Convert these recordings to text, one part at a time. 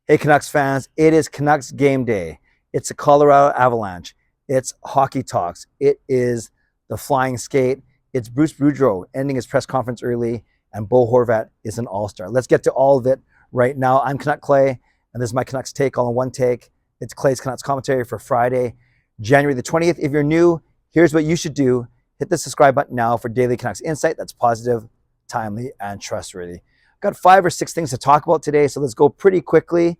Hey, Canucks fans, it is Canucks Game Day. It's the Colorado Avalanche. It's Hockey Talks. It is the Flying Skate. It's Bruce Boudreau ending his press conference early, and Bo Horvat is an all-star. Let's get to all of it right now. I'm Canuck Clay, and this is my Canucks take all in one take. It's Clay's Canucks commentary for Friday, January the 20th. If you're new, here's what you should do. Hit the subscribe button now for daily Canucks insight that's positive, timely, and trustworthy. Got 5 or 6 things to talk about today, so let's go pretty quickly.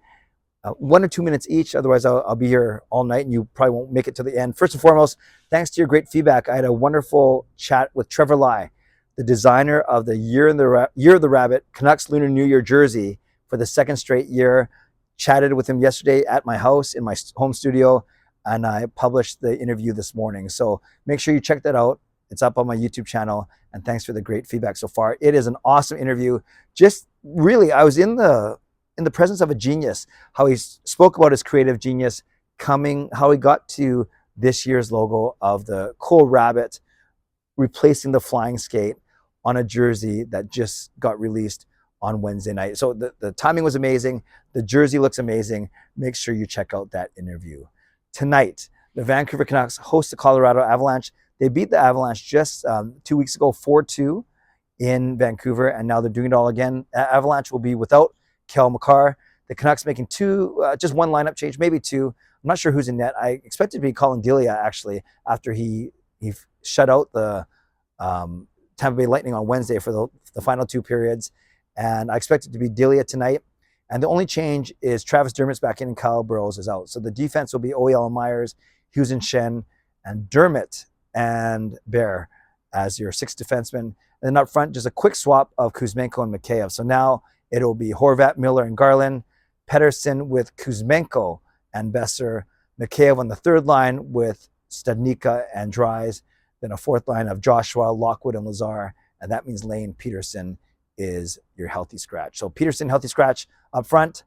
1 or 2 minutes each, otherwise I'll be here all night and you probably won't make it to the end. First and foremost, thanks to your great feedback. I had a wonderful chat with Trevor Lai, the designer of the Year of the Rabbit Canucks Lunar New Year jersey for the 2nd straight year. Chatted with him yesterday at my house in my home studio, and I published the interview this morning. So make sure you check that out. It's up on my YouTube channel, and thanks for the great feedback so far. It is an awesome interview. Just really, I was in the presence of a genius, how he spoke about his creative genius how he got to this year's logo of the cool rabbit replacing the flying skate on a jersey that just got released on Wednesday night. So the timing was amazing. The jersey looks amazing. Make sure you check out that interview. Tonight, the Vancouver Canucks host the Colorado Avalanche. They beat the Avalanche just 2 weeks ago, 4-2 in Vancouver, and now they're doing it all again. Avalanche will be without Kel McCarr. The Canucks making just one lineup change, maybe 2. I'm not sure who's in net. I expected to be Colin Delia, actually, after he shut out the Tampa Bay Lightning on Wednesday for the final 2 periods. And I expected to be Delia tonight. And the only change is Travis Dermott's back in and Kyle Burrows is out. So the defense will be OEL Myers, Hughes and Shen, and Dermott and Bear as your 6th defenseman. And then up front, just a quick swap of Kuzmenko and Mikheyev. So now it'll be Horvat, Miller, and Garland, Pettersson with Kuzmenko and Besser, Mikheyev on the 3rd line with Studnicka and Dries, then a 4th line of Joshua, Lockwood, and Lazar, and that means Lane Peterson is your healthy scratch. So Peterson, healthy scratch up front,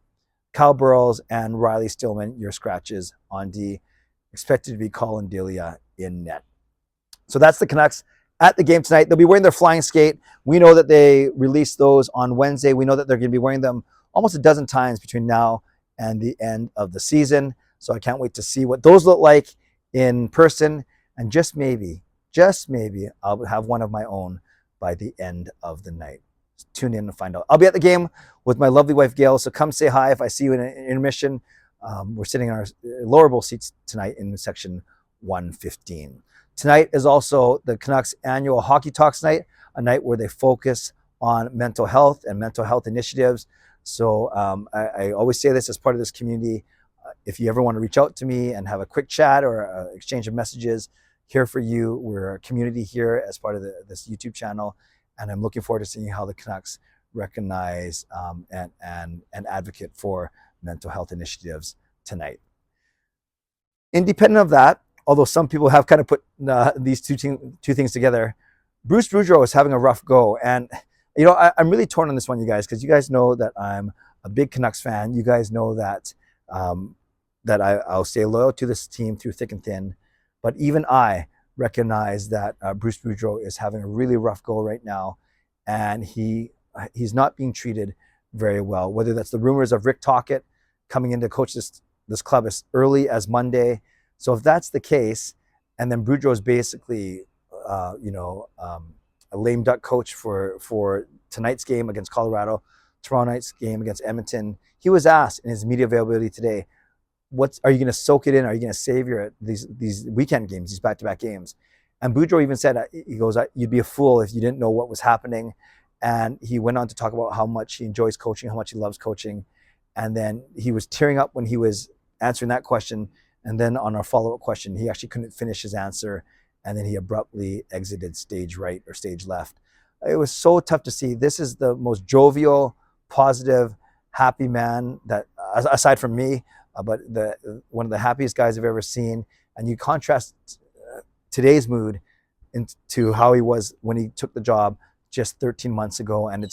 Kyle Burrows and Riley Stillman, your scratches on D. Expected to be Colin Delia in net. So that's the Canucks at the game tonight. They'll be wearing their flying skate. We know that they released those on Wednesday. We know that they're going to be wearing them almost a dozen times between now and the end of the season. So I can't wait to see what those look like in person. And just maybe, I'll have one of my own by the end of the night. Tune in to find out. I'll be at the game with my lovely wife, Gail. So come say hi if I see you in an intermission. We're sitting in our lower bowl seats tonight in section 115. Tonight is also the Canucks annual Hockey Talks night, a night where they focus on mental health and mental health initiatives. So I always say this as part of this community. If you ever want to reach out to me and have a quick chat or exchange of messages, here for you. We're a community here as part of this YouTube channel, and I'm looking forward to seeing how the Canucks recognize and advocate for mental health initiatives tonight. Independent of that, although some people have kind of put these two things together, Bruce Boudreau is having a rough go. And, you know, I'm really torn on this one, you guys, because you guys know that I'm a big Canucks fan. You guys know that I'll stay loyal to this team through thick and thin. But even I recognize that Bruce Boudreau is having a really rough go right now. And he's not being treated very well, whether that's the rumors of Rick Tocchet coming in to coach this club as early as Monday. So if that's the case, and then Boudreau is basically, a lame duck coach for tonight's game against Colorado, tomorrow night's game against Edmonton, he was asked in his media availability today, are you going to soak it in? Are you going to savor these weekend games, these back-to-back games? And Boudreau even said, he goes, you'd be a fool if you didn't know what was happening. And he went on to talk about how much he enjoys coaching, how much he loves coaching. And then he was tearing up when he was answering that question. And then on our follow-up question, he actually couldn't finish his answer. And then he abruptly exited stage right or stage left. It was so tough to see. This is the most jovial, positive, happy man that, aside from me, but one of the happiest guys I've ever seen. And you contrast today's mood into how he was when he took the job just 13 months ago. And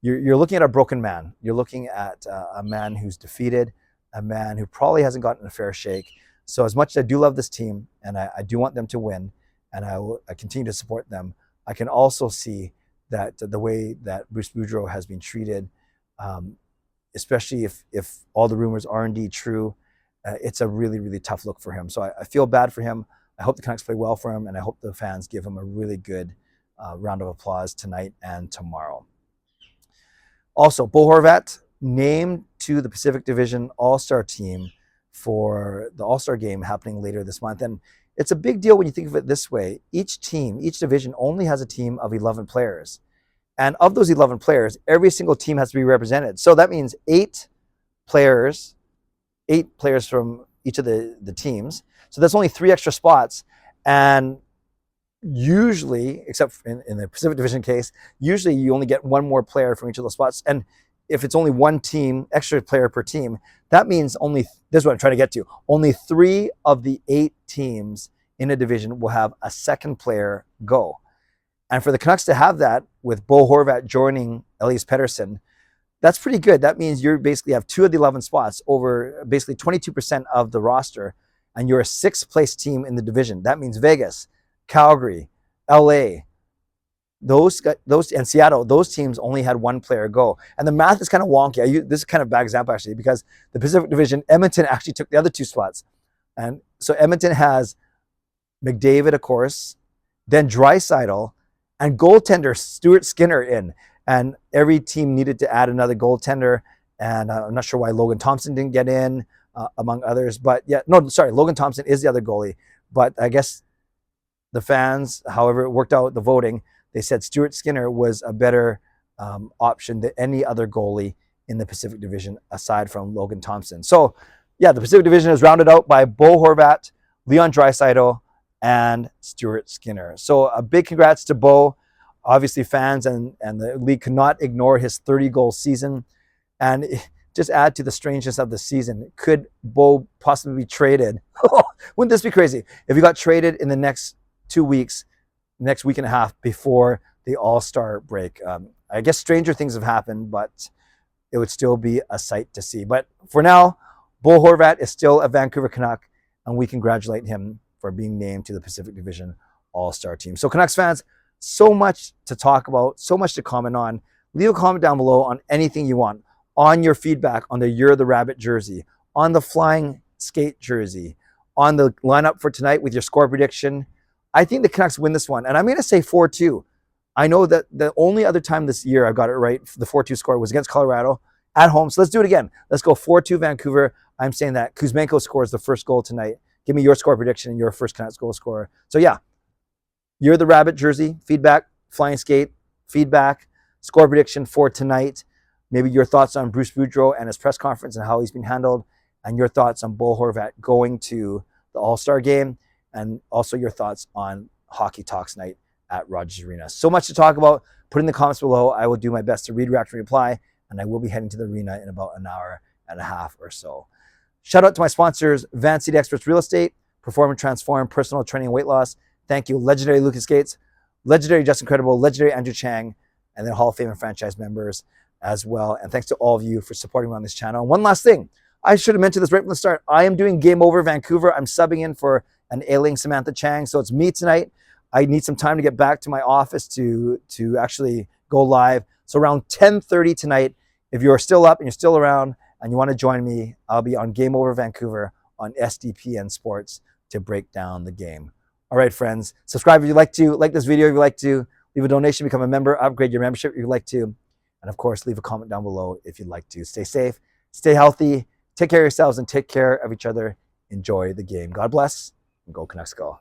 you're looking at a broken man. You're looking at a man who's defeated, a man who probably hasn't gotten a fair shake. So as much as I do love this team and I do want them to win, and I continue to support them, I can also see that the way that Bruce Boudreau has been treated especially if all the rumors are indeed true. It's a really, really tough look for him. So I feel bad for him. I hope the Canucks play well for him, and I hope the fans give him a really good round of applause tonight and tomorrow. Also, Bo Horvat named to the Pacific Division All-Star team for the All-Star Game happening later this month. And it's a big deal when you think of it this way. Each team, each division only has a team of 11 players. And of those 11 players, every single team has to be represented. So that means 8 players from each of the teams. So that's only 3 extra spots. And usually, except in the Pacific Division case, usually you only get 1 more player from each of those spots. And if it's only 1 team, extra player per team, that means this is what I'm trying to get to, only 3 of the 8 teams in a division will have a second player go. And for the Canucks to have that with Bo Horvat joining Elias Pettersson, that's pretty good. That means you basically have 2 of the 11 spots over basically 22% of the roster, and you're a 6th place team in the division. That means Vegas, Calgary, LA, those and Seattle, those teams only had 1 player go. And the math is kind of wonky. This is kind of a bad example actually, because the Pacific Division, Edmonton actually took the other 2 spots. And so Edmonton has McDavid, of course, then Draisaitl, and goaltender Stuart Skinner in. And every team needed to add another goaltender. And I'm not sure why Logan Thompson didn't get in, among others. But yeah, no, sorry, Logan Thompson is the other goalie. But I guess the fans, however it worked out, the voting, they said Stuart Skinner was a better option than any other goalie in the Pacific Division aside from Logan Thompson. So yeah, the Pacific Division is rounded out by Bo Horvat, Leon Draisaitl, and Stuart Skinner. So a big congrats to Bo. Obviously fans and the league could not ignore his 30-goal season. And just add to the strangeness of the season, could Bo possibly be traded? Wouldn't this be crazy? If he got traded in the next 2 weeks, next week and a half before the All-Star break. I guess stranger things have happened, but it would still be a sight to see. But for now, Bo Horvat is still a Vancouver Canuck, and we congratulate him for being named to the Pacific Division All-Star team. So Canucks fans, so much to talk about, so much to comment on. Leave a comment down below on anything you want, on your feedback on the You're the Rabbit jersey, on the flying skate jersey, on the lineup for tonight with your score prediction. I think the Canucks win this one, and I'm going to say 4-2. I know that the only other time this year I got it right, the 4-2 score, was against Colorado at home. So let's do it again. Let's go 4-2 Vancouver. I'm saying that Kuzmenko scores the first goal tonight. Give me your score prediction and your first Canucks goal scorer. So yeah, You're the Rabbit jersey, feedback, flying skate, feedback, score prediction for tonight. Maybe your thoughts on Bruce Boudreau and his press conference and how he's been handled, and your thoughts on Bo Horvat going to the All-Star Game, and also your thoughts on Hockey Talks night at Rogers Arena. So much to talk about. Put in the comments below. I will do my best to read, react, and reply, and I will be heading to the arena in about an hour and a half or so. Shout out to my sponsors, Van City Experts Real Estate, Perform and Transform, Personal Training and Weight Loss. Thank you, legendary Lucas Gates, legendary Justin Credible, legendary Andrew Chang, and then Hall of Fame and franchise members as well. And thanks to all of you for supporting me on this channel. And one last thing, I should have mentioned this right from the start. I am doing Game Over Vancouver. I'm subbing in for an ailing Samantha Chang. So it's me tonight. I need some time to get back to my office to actually go live. So around 10:30 tonight, if you're still up and you're still around and you want to join me, I'll be on Game Over Vancouver on SDPN Sports to break down the game. All right, friends, subscribe if you'd like to, like this video if you'd like to, leave a donation, become a member, upgrade your membership if you'd like to, and of course, leave a comment down below if you'd like to. Stay safe, stay healthy, take care of yourselves, and take care of each other. Enjoy the game. God bless, and go Canucks go.